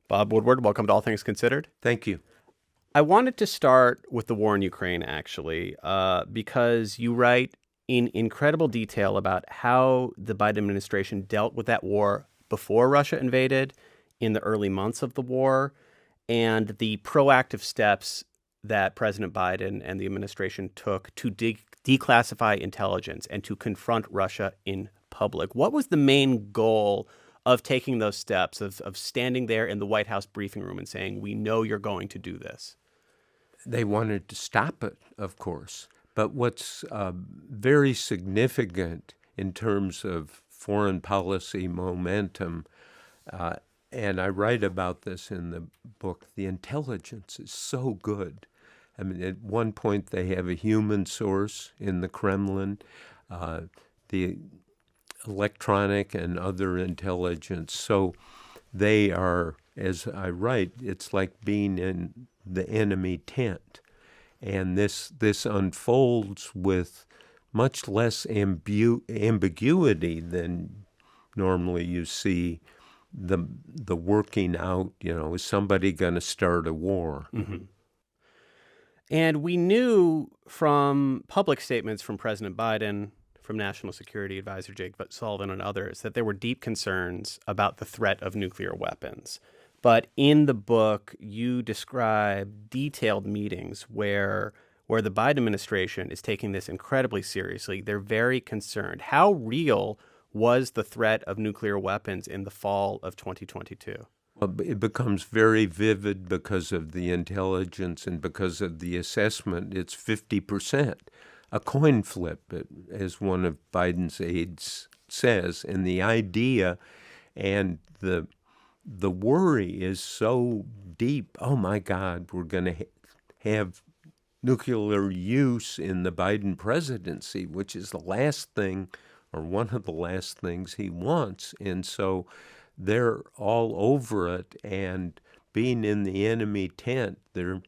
Bob Woodward, welcome to All Things Considered. Thank you. I wanted to start with the war in Ukraine, actually, because you write in incredible detail about how the Biden administration dealt with that war before Russia invaded, in the early months of the war, and the proactive steps that President Biden and the administration took to declassify intelligence and to confront Russia in public. What was the main goal of taking those steps, of standing there in the White House briefing room and saying, we know you're going to do this? They wanted to stop it, of course. But what's very significant in terms of foreign policy momentum, and I write about this in the book, the intelligence is so good. I mean, at one point they have a human source in the Kremlin, the electronic and other intelligence. So they are, as I write, it's like being in the enemy tent. And this unfolds with much less ambiguity than normally you see the working out, is somebody going to start a war? Mm-hmm. And we knew from public statements from President Biden, from National Security Advisor Jake Sullivan and others, that there were deep concerns about the threat of nuclear weapons. But in the book, you describe detailed meetings where the Biden administration is taking this incredibly seriously. They're very concerned. How real was the threat of nuclear weapons in the fall of 2022? Well, it becomes very vivid because of the intelligence and because of the assessment. It's 50%, a coin flip, as one of Biden's aides says. And the idea and the worry is so deep. Oh, my God, we're going to have nuclear use in the Biden presidency, which is the last thing or one of the last things he wants. And so they're all over it, and being in the enemy tent, they're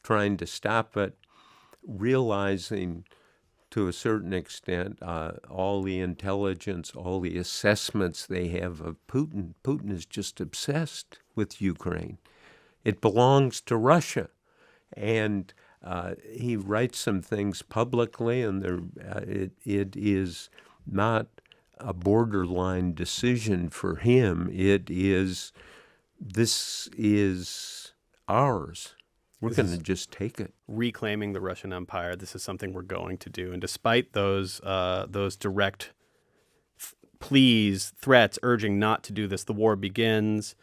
trying to stop it, realizing to a certain extent all the intelligence, all the assessments they have of Putin. Putin is just obsessed with Ukraine. It belongs to Russia. And he writes some things publicly, and it is not a borderline decision for him. This is ours. We're going to just take it. Reclaiming the Russian Empire. This is something we're going to do. And despite those direct pleas, threats, urging not to do this, the war begins.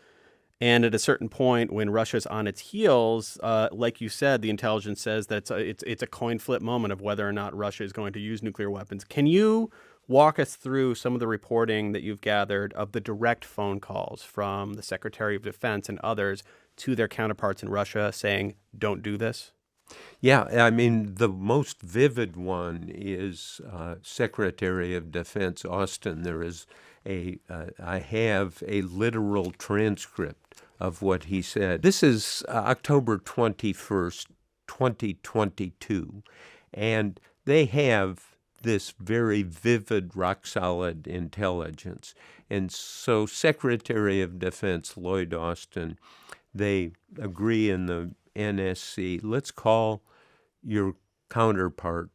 And at a certain point, when Russia's on its heels, like you said, the intelligence says that it's a coin flip moment of whether or not Russia is going to use nuclear weapons. Can you walk us through some of the reporting that you've gathered of the direct phone calls from the Secretary of Defense and others to their counterparts in Russia saying, don't do this? Yeah, I mean, the most vivid one is Secretary of Defense Austin. There is I have a literal transcript of what he said. This is October 21st, 2022, and they have this very vivid, rock-solid intelligence. And so Secretary of Defense Lloyd Austin, they agree in the NSC, let's call your counterpart,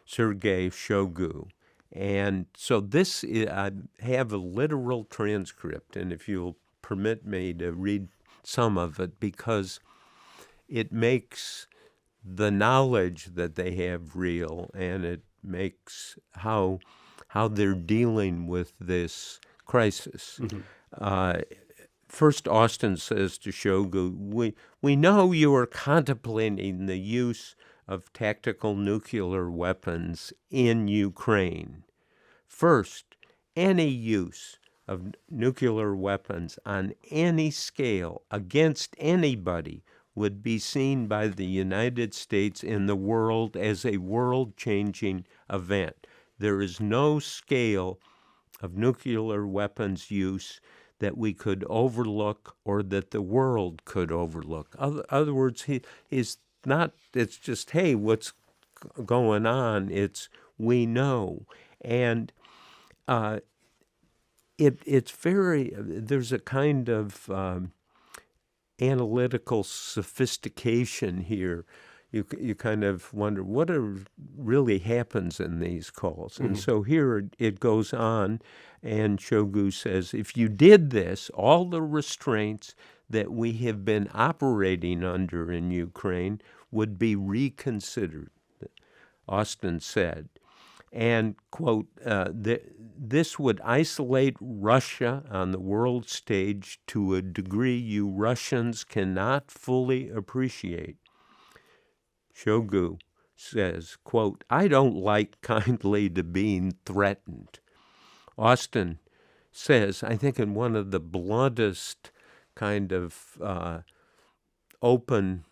Sergei Shoigu. And so this is, I have a literal transcript, and if you'll permit me to read some of it, because it makes the knowledge that they have real, and it makes how they're dealing with this crisis. Mm-hmm. First, Austin says to Shoigu, we know you are contemplating the use of tactical nuclear weapons in Ukraine. First, any use of nuclear weapons on any scale against anybody would be seen by the United States and the world as a world-changing event. There is no scale of nuclear weapons use that we could overlook or that the world could overlook. Other words, it's just, hey, what's going on? It's, we know. And it's very, there's a kind of analytical sophistication here. You kind of wonder really happens in these calls. Mm-hmm. And so here it goes on, and Shoigu says, if you did this, all the restraints that we have been operating under in Ukraine would be reconsidered, Austin said. And, quote, this would isolate Russia on the world stage to a degree you Russians cannot fully appreciate. Shoigu says, quote, I don't like kindly to being threatened. Austin says, I think in one of the bluntest kind of open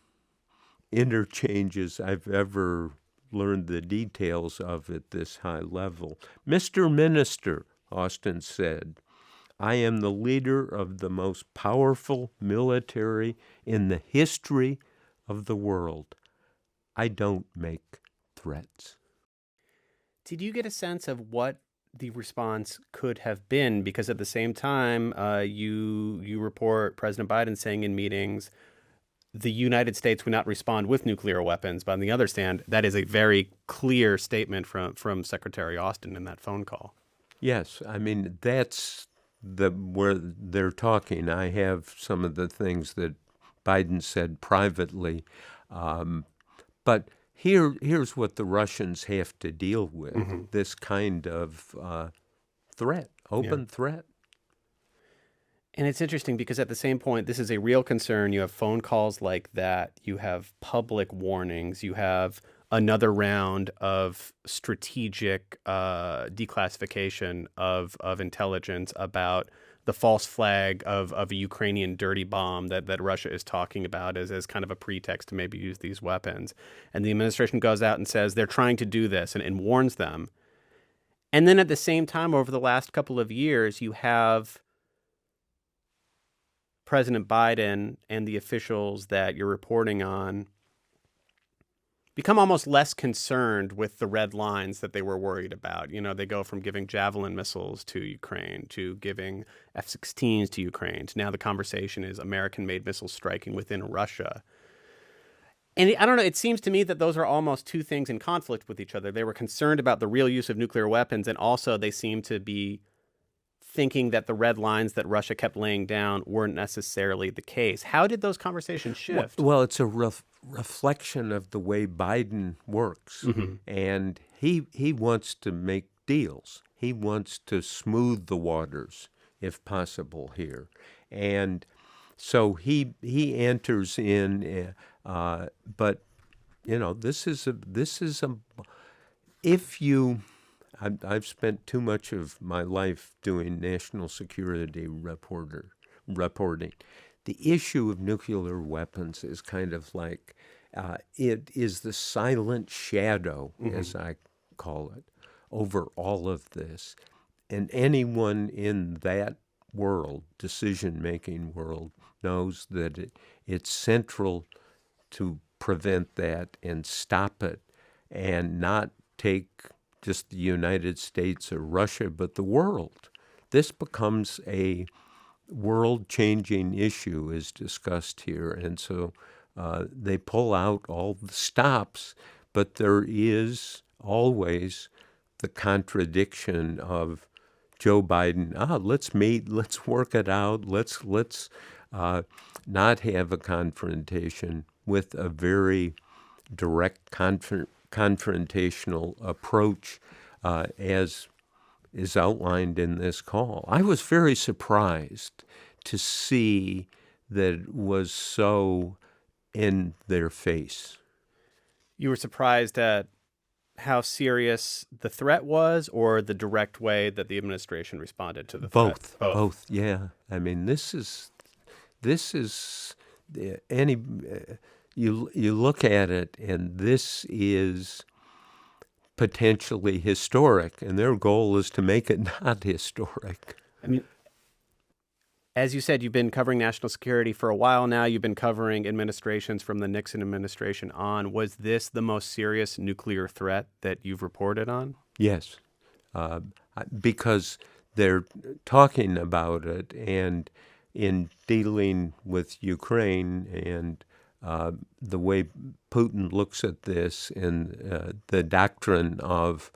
interchanges I've ever learned the details of at this high level. Mr. Minister, Austin said, I am the leader of the most powerful military in the history of the world. I don't make threats. Did you get a sense of what the response could have been? Because at the same time, you report President Biden saying in meetings, the United States would not respond with nuclear weapons. But on the other hand, that is a very clear statement from Secretary Austin in that phone call. Yes, I mean, that's where they're talking. I have some of the things that Biden said privately. But here's what the Russians have to deal with, this kind of threat, open threat. And it's interesting because at the same point, this is a real concern. You have phone calls like that. You have public warnings. You have another round of strategic declassification of intelligence about the false flag of a Ukrainian dirty bomb that Russia is talking about as kind of a pretext to maybe use these weapons. And the administration goes out and says they're trying to do this and warns them. And then at the same time, over the last couple of years, you have President Biden and the officials that you're reporting on become almost less concerned with the red lines that they were worried about. You know, they go from giving Javelin missiles to Ukraine to giving F-16s to Ukraine to now the conversation is American-made missiles striking within Russia. And I don't know, it seems to me that those are almost two things in conflict with each other. They were concerned about the real use of nuclear weapons, and also they seem to be thinking that the red lines that Russia kept laying down weren't necessarily the case. How did those conversations shift? Well, it's a reflection of the way Biden works. Mm-hmm. And he wants to make deals. He wants to smooth the waters, if possible, here. And so he enters in, but, you know, I've spent too much of my life doing national security reporting. The issue of nuclear weapons is kind of like, it is the silent shadow, as I call it, over all of this. And anyone in that world, decision-making world, knows that it's central to prevent that and stop it and not take just the United States or Russia, but the world. This becomes a world-changing issue as discussed here. And so they pull out all the stops, but there is always the contradiction of Joe Biden, let's meet, let's work it out, let's not have a confrontation with a very direct confrontational approach as is outlined in this call. I was very surprised to see that it was so in their face. You were surprised at how serious the threat was, or the direct way that the administration responded to the threat? Both. Yeah. I mean, this is you look at it, and this is potentially historic, and their goal is to make it not historic. I mean, as you said, you've been covering national security for a while now. You've been covering administrations from the Nixon administration on. Was this the most serious nuclear threat that you've reported on? Yes, because they're talking about it, and in dealing with Ukraine and the way Putin looks at this and the doctrine of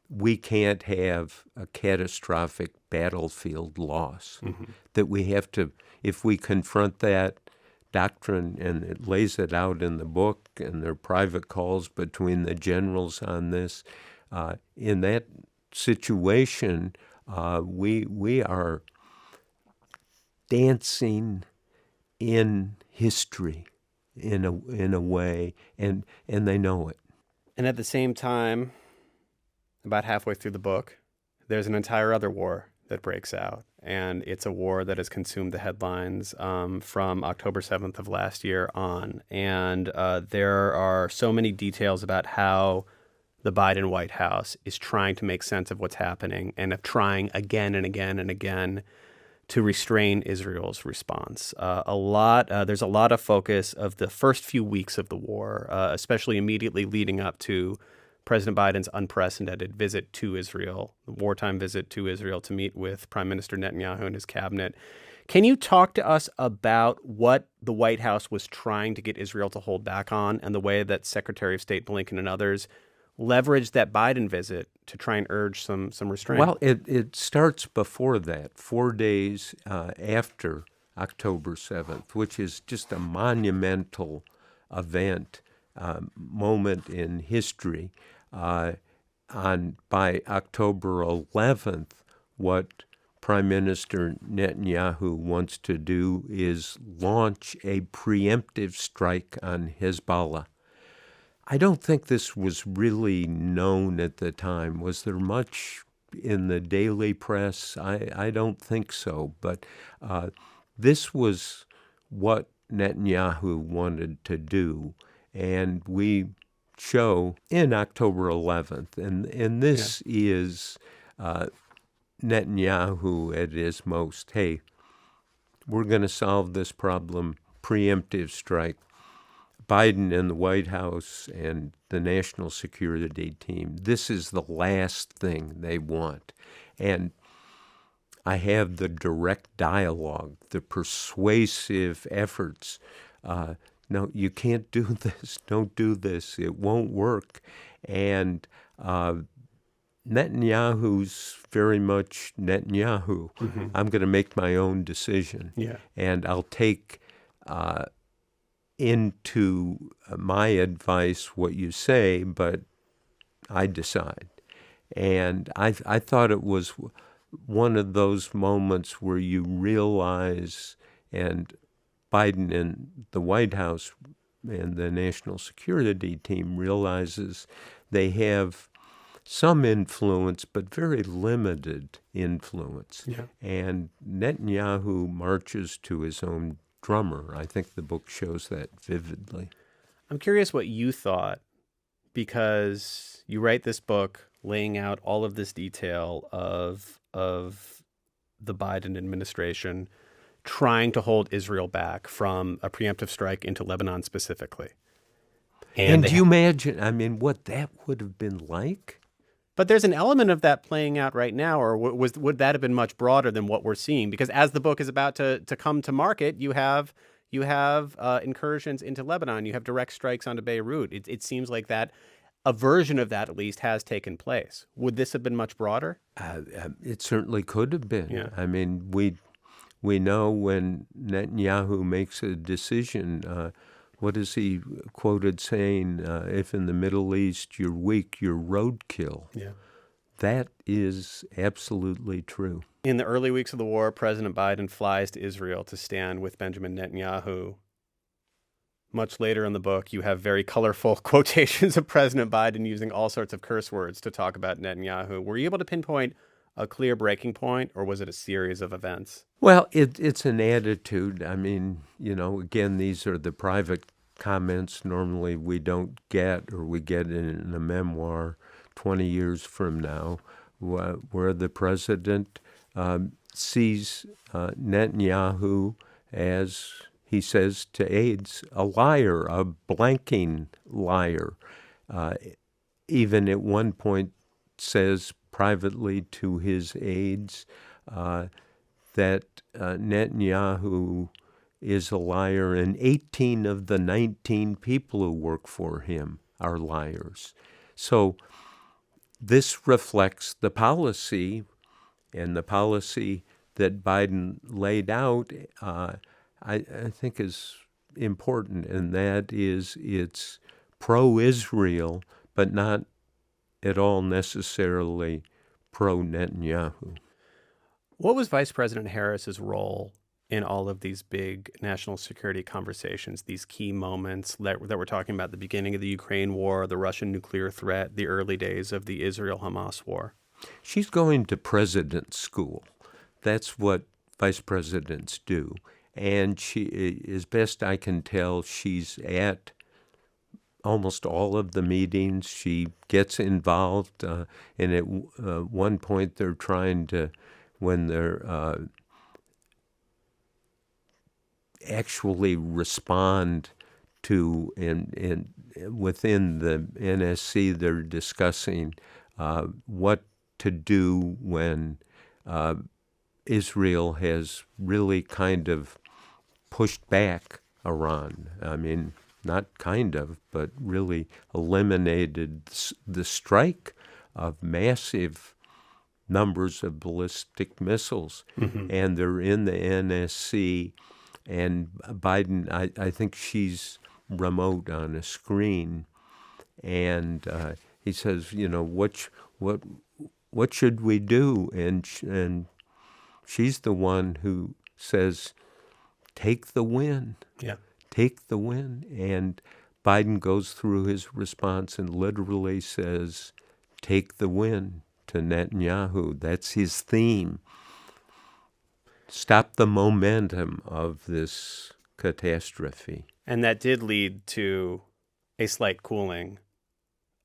we can't have a catastrophic battlefield loss, that we have to, if we confront that doctrine, and it lays it out in the book, and there are private calls between the generals on this, in that situation, we are dancing in history in a way, and they know it. And at the same time, about halfway through the book, there's an entire other war that breaks out. And it's a war that has consumed the headlines from October 7th of last year on. And there are so many details about how the Biden White House is trying to make sense of what's happening and of trying again and again and again to restrain Israel's response. There's a lot of focus of the first few weeks of the war, especially immediately leading up to President Biden's unprecedented visit to Israel, the wartime visit to Israel to meet with Prime Minister Netanyahu and his cabinet. Can you talk to us about what the White House was trying to get Israel to hold back on and the way that Secretary of State Blinken and others leveraged that Biden visit to try and urge some restraint? Well, it starts before that, 4 days after October 7th, which is just a monumental event, moment in history. By October 11th, what Prime Minister Netanyahu wants to do is launch a preemptive strike on Hezbollah. I don't think this was really known at the time. Was there much in the daily press? I don't think so. But this was what Netanyahu wanted to do. And we show in October 11th. And this is Netanyahu at his most. Hey, we're going to solve this problem, preemptive strike. Biden and the White House and the national security team, this is the last thing they want. And I have the direct dialogue, the persuasive efforts. No, you can't do this. Don't do this. It won't work. And Netanyahu's very much Netanyahu. I'm going to make my own decision. And I'll take into my advice what you say, but I decide. And I thought it was one of those moments where you realize, and Biden and the White House and the national security team realizes they have some influence, but very limited influence. And Netanyahu marches to his own drummer. I think the book shows that vividly. I'm curious what you thought, because you write this book laying out all of this detail of the Biden administration trying to hold Israel back from a preemptive strike into Lebanon specifically. And do you imagine, what that would have been like? But there's an element of that playing out right now, or would that have been much broader than what we're seeing? Because as the book is about to come to market, you have incursions into Lebanon, you have direct strikes onto Beirut. It seems like that a version of that at least has taken place. Would this have been much broader? It certainly could have been. We know when Netanyahu makes a decision. What is he quoted saying? If in the Middle East you're weak, you're roadkill. That is absolutely true. In the early weeks of the war, President Biden flies to Israel to stand with Benjamin Netanyahu. Much later in the book, you have very colorful quotations of President Biden using all sorts of curse words to talk about Netanyahu. Were you able to pinpoint a clear breaking point, or was it a series of events? Well, it's an attitude. Again, these are the private comments normally we don't get, or we get in a memoir 20 years from now, where the president sees Netanyahu as, he says to aides, a liar, a blanking liar. Even at one point says privately to his aides that Netanyahu is a liar, and 18 of the 19 people who work for him are liars. So this reflects the policy, and the policy that Biden laid out, I think is important, and that is it's pro-Israel, but not at all necessarily pro-Netanyahu. What was Vice President Harris's role in all of these big national security conversations, these key moments that we're talking about, the beginning of the Ukraine war, the Russian nuclear threat, the early days of the Israel-Hamas war? She's going to president's school. That's what vice presidents do. And she, as best I can tell, she's at almost all of the meetings. She gets involved, and at one point they're trying to, when they're actually respond to, and within the NSC, they're discussing what to do when Israel has really kind of pushed back Iran. I mean, not kind of, but really eliminated the strike of massive numbers of ballistic missiles. Mm-hmm. And they're in the NSC, and Biden, I think she's remote on a screen, and he says, you know, what should we do? And she's the one who says, take the win. Yeah. Take the win. And Biden goes through his response and literally says, take the win to Netanyahu. That's his theme. Stop the momentum of this catastrophe. And that did lead to a slight cooling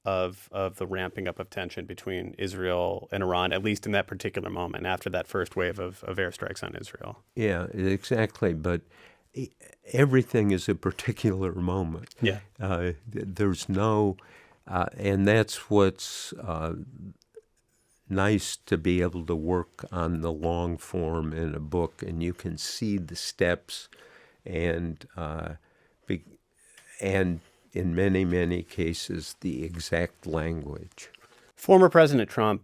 of the ramping up of tension between Israel and Iran, at least in that particular moment, after that first wave of airstrikes on Israel. Yeah, exactly. But everything is a particular moment. Yeah. There's no, and that's what's nice to be able to work on the long form in a book, and you can see the steps, and in many, many cases, the exact language. Former President Trump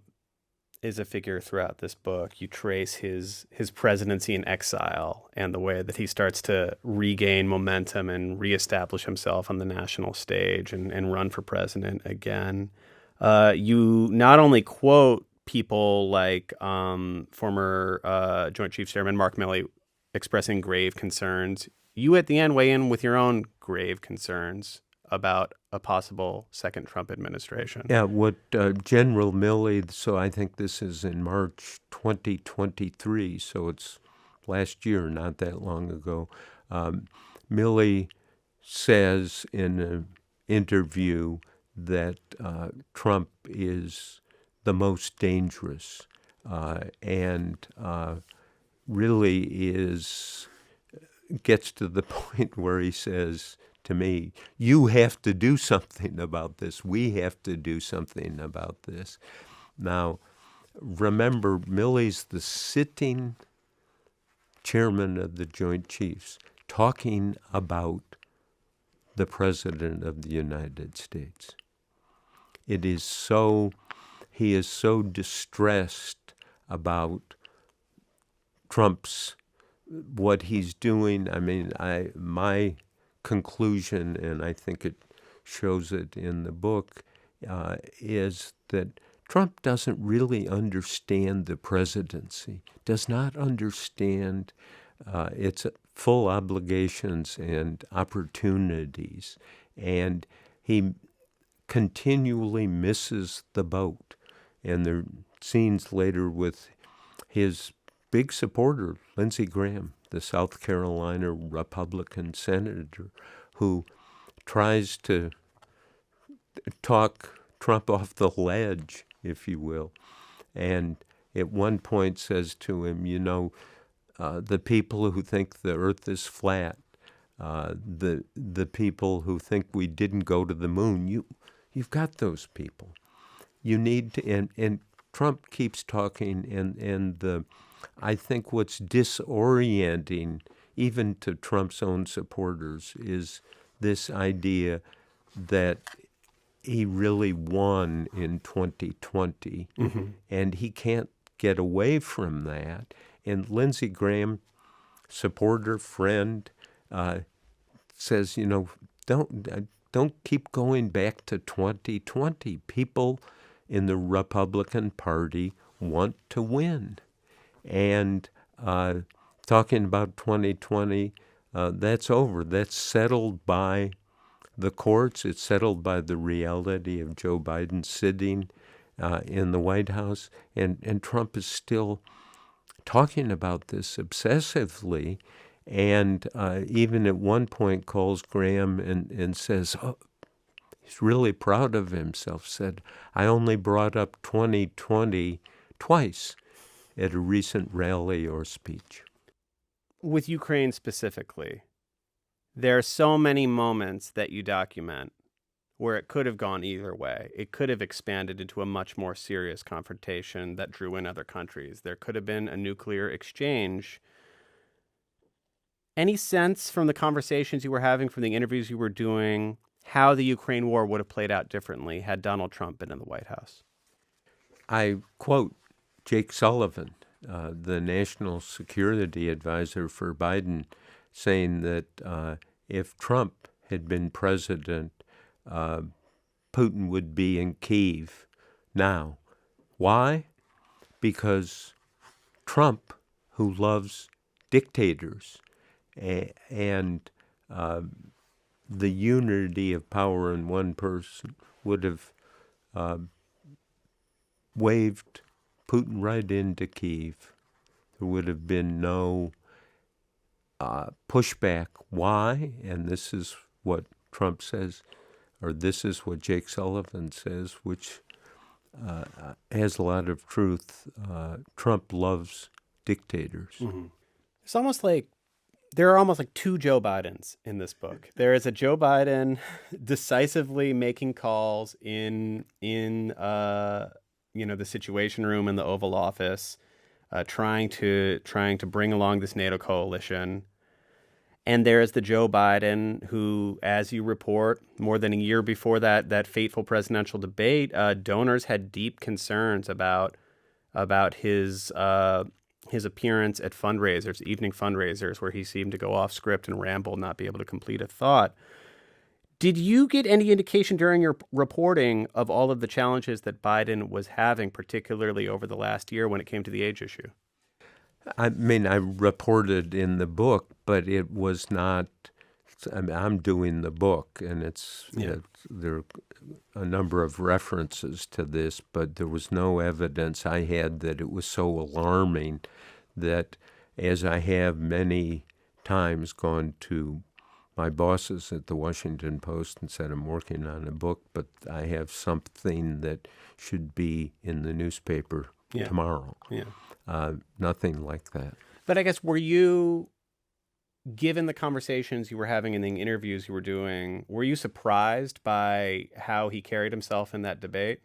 is a figure throughout this book. You trace his presidency in exile and the way that he starts to regain momentum and reestablish himself on the national stage and run for president again. You not only quote people like former Joint Chiefs Chairman Mark Milley expressing grave concerns, you at the end weigh in with your own grave concerns about a possible second Trump administration. Yeah, what General Milley, so I think this is in March 2023, so it's last year, not that long ago. Milley says in an interview that Trump is the most dangerous and really gets to the point where he says to me, you have to do something about this. We have to do something about this. Now, remember, Milley's the sitting chairman of the Joint Chiefs talking about the President of the United States. He is so distressed about what he's doing. I mean, my conclusion, and I think it shows it in the book, is that Trump doesn't really understand the presidency, does not understand its full obligations and opportunities, and he continually misses the boat. And there are scenes later with his big supporter, Lindsey Graham, the South Carolina Republican senator, who tries to talk Trump off the ledge, if you will, and at one point says to him, you know, the people who think the earth is flat, the people who think we didn't go to the moon, you've got those people. You need to, and Trump keeps talking, and the I think what's disorienting, even to Trump's own supporters, is this idea that he really won in 2020, and he can't get away from that. And Lindsey Graham, supporter, friend, says, don't keep going back to 2020. People in the Republican Party want to win. And talking about 2020, that's over. That's settled by the courts. It's settled by the reality of Joe Biden sitting in the White House. And Trump is still talking about this obsessively, and even at one point calls Graham and says, oh, he's really proud of himself, said, I only brought up 2020 twice at a recent rally or speech. With Ukraine specifically, there are so many moments that you document where it could have gone either way. It could have expanded into a much more serious confrontation that drew in other countries. There could have been a nuclear exchange. Any sense from the conversations you were having, from the interviews you were doing, how the Ukraine war would have played out differently had Donald Trump been in the White House? I quote Jake Sullivan, the national security advisor for Biden, saying that if Trump had been president, Putin would be in Kyiv now. Why? Because Trump, who loves dictators and the unity of power in one person, would have waved Putin right into Kyiv. There would have been no pushback. Why? And this is what Trump says, or this is what Jake Sullivan says, which has a lot of truth. Trump loves dictators. Mm-hmm. It's almost like there are almost like two Joe Bidens in this book. There is a Joe Biden decisively making calls in the Situation Room in the Oval Office, trying to bring along this NATO coalition. And there is the Joe Biden who, as you report, more than a year before that fateful presidential debate, donors had deep concerns about his appearance at fundraisers, evening fundraisers, where he seemed to go off script and ramble, not be able to complete a thought. Did you get any indication during your reporting of all of the challenges that Biden was having, particularly over the last year when it came to the age issue? I mean, I reported in the book, but it was not. I'm doing the book, and there are a number of references to this, but there was no evidence I had that it was so alarming that, as I have many times gone to my bosses at the Washington Post and said, I'm working on a book, but I have something that should be in the newspaper tomorrow. Yeah. Nothing like that. But I guess, were you, given the conversations you were having and the interviews you were doing, were you surprised by how he carried himself in that debate?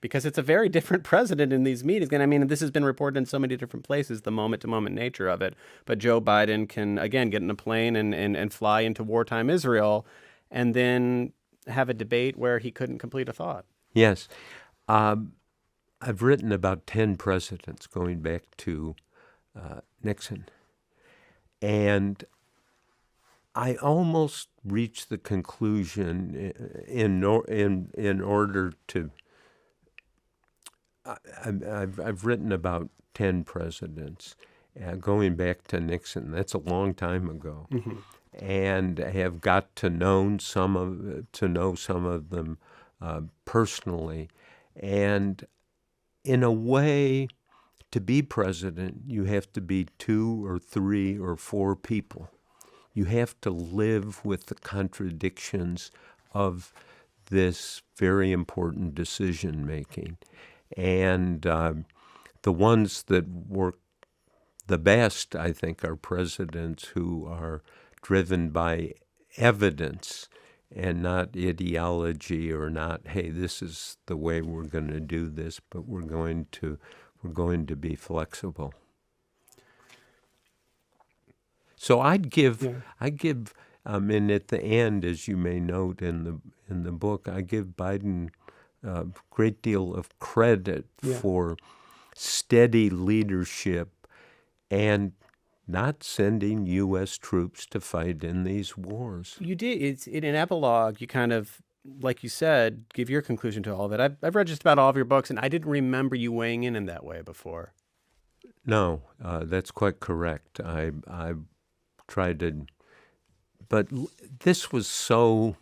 Because it's a very different president in these meetings. And I mean, this has been reported in so many different places, the moment-to-moment nature of it. But Joe Biden can, again, get in a plane and fly into wartime Israel and then have a debate where he couldn't complete a thought. Yes. I've written about 10 presidents going back to Nixon. And I almost reached the conclusion in order to... I've written about 10 presidents going back to Nixon. That's a long time ago. Mm-hmm. And I have got to know some of them personally. And in a way, to be president, you have to be 2 or 3 or 4 people. You have to live with the contradictions of this very important decision-making. And the ones that work the best, I think, are presidents who are driven by evidence and not ideology, or not, hey, this is the way we're going to do this, but we're going to be flexible. So I give, and at the end, as you may note in the book, I give Biden a great deal of credit for steady leadership and not sending U.S. troops to fight in these wars. You did. It's in an epilogue. You kind of, like you said, give your conclusion to all of it. I've read just about all of your books, and I didn't remember you weighing in that way before. No, that's quite correct. I tried to, but this was so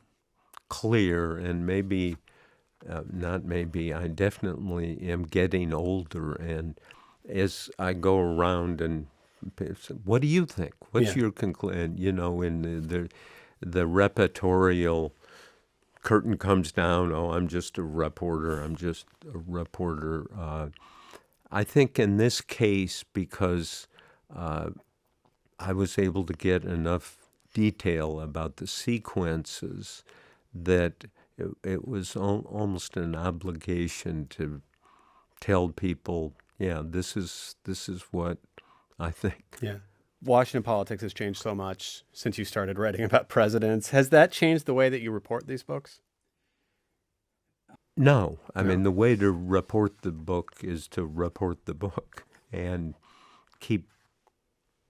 clear, and maybe, not maybe, I definitely am getting older, and as I go around and what do you think? What's your conclusion? You know, in the reportorial curtain comes down. Oh, I'm just a reporter. I'm just a reporter. I think in this case, because I was able to get enough detail about the sequences that it was almost an obligation to tell people, yeah, this is what I think. Yeah. Washington politics has changed so much since you started writing about presidents. Has that changed the way that you report these books? No. I mean, the way to report the book is to report the book and keep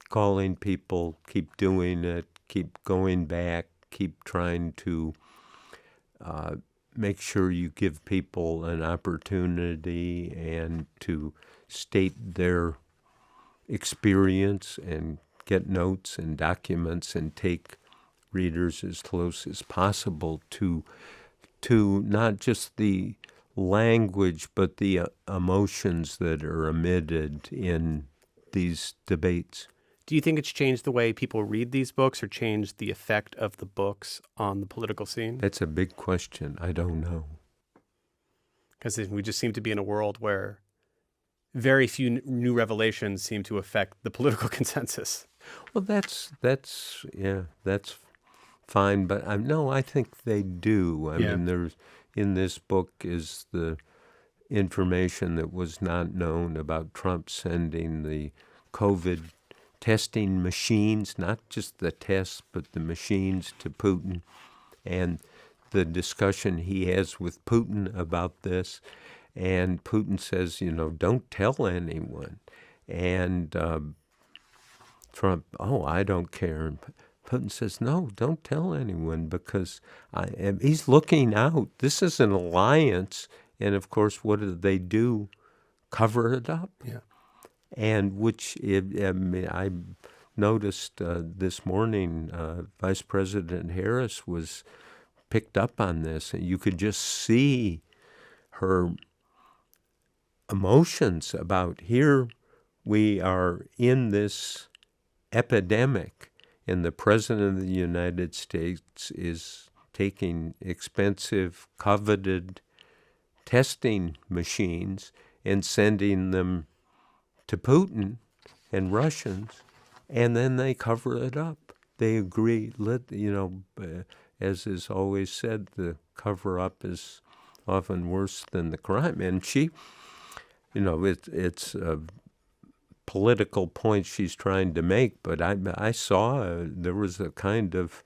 calling people, keep doing it, keep going back, keep trying to make sure you give people an opportunity and to state their experience and get notes and documents and take readers as close as possible to not just the language but the emotions that are emitted in these debates. Do you think it's changed the way people read these books or changed the effect of the books on the political scene? That's a big question. I don't know. Because we just seem to be in a world where very few new revelations seem to affect the political consensus. Well, that's fine, but I think they do. I mean, there's in this book is the information that was not known about Trump sending the COVID testing machines, not just the tests, but the machines to Putin, and the discussion he has with Putin about this. And Putin says, don't tell anyone. And Trump, I don't care. And Putin says, no, don't tell anyone because he's looking out. This is an alliance. And, of course, what do? Cover it up. Yeah. And I noticed this morning Vice President Harris was picked up on this. And you could just see her emotions about here we are in this epidemic and the President of the United States is taking expensive, coveted testing machines and sending them to Putin and Russians, and then they cover it up. They agree, as is always said, the cover-up is often worse than the crime. And she, it's a political point she's trying to make, but I saw there was a kind of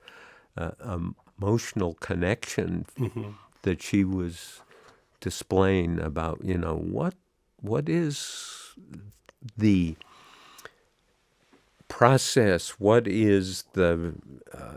emotional connection that she was displaying about, what is the process, what is the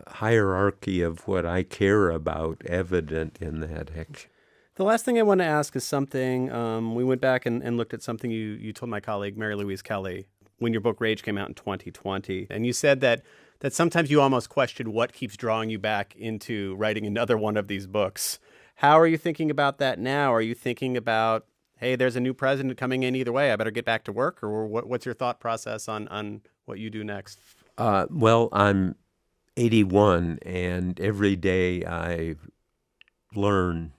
hierarchy of what I care about evident in that action. The last thing I want to ask is something, we went back and looked at something you told my colleague, Mary Louise Kelly, when your book Rage came out in 2020. And you said that sometimes you almost question what keeps drawing you back into writing another one of these books. How are you thinking about that now? Are you thinking about, hey, there's a new president coming in either way, I better get back to work? Or what's your thought process on what you do next? Well, I'm 81, and every day I learn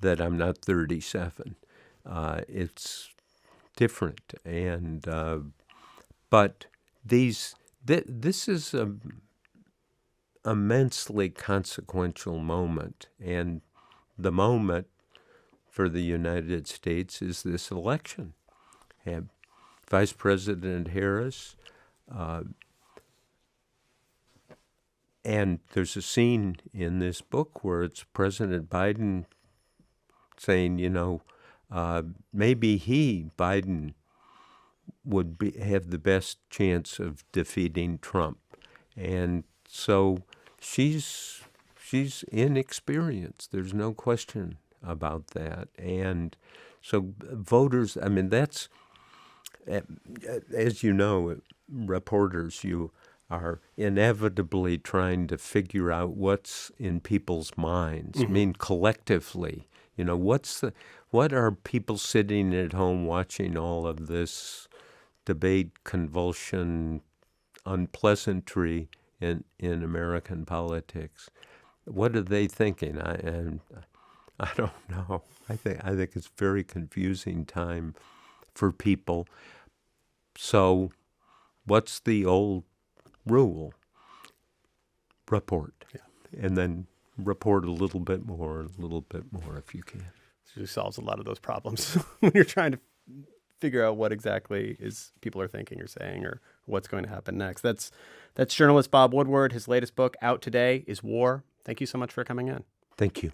that I'm not 37. It's different, and but this is a immensely consequential moment, and the moment for the United States is this election. Vice President Harris And there's a scene in this book where it's President Biden saying, maybe Biden, would have the best chance of defeating Trump. And so she's inexperienced. There's no question about that. And so voters, I mean, that's, as you know, reporters, you are inevitably trying to figure out what's in people's minds. I mean, collectively, what are people sitting at home watching all of this debate, convulsion, unpleasantry in American politics? What are they thinking? I don't know. I think it's a very confusing time for people. So, what's the old rule? Report, and then report a little bit more if you can. It solves a lot of those problems when you're trying to figure out what exactly is people are thinking or saying or what's going to happen next. That's journalist Bob Woodward. His latest book out today is War. Thank you so much for coming in. Thank you.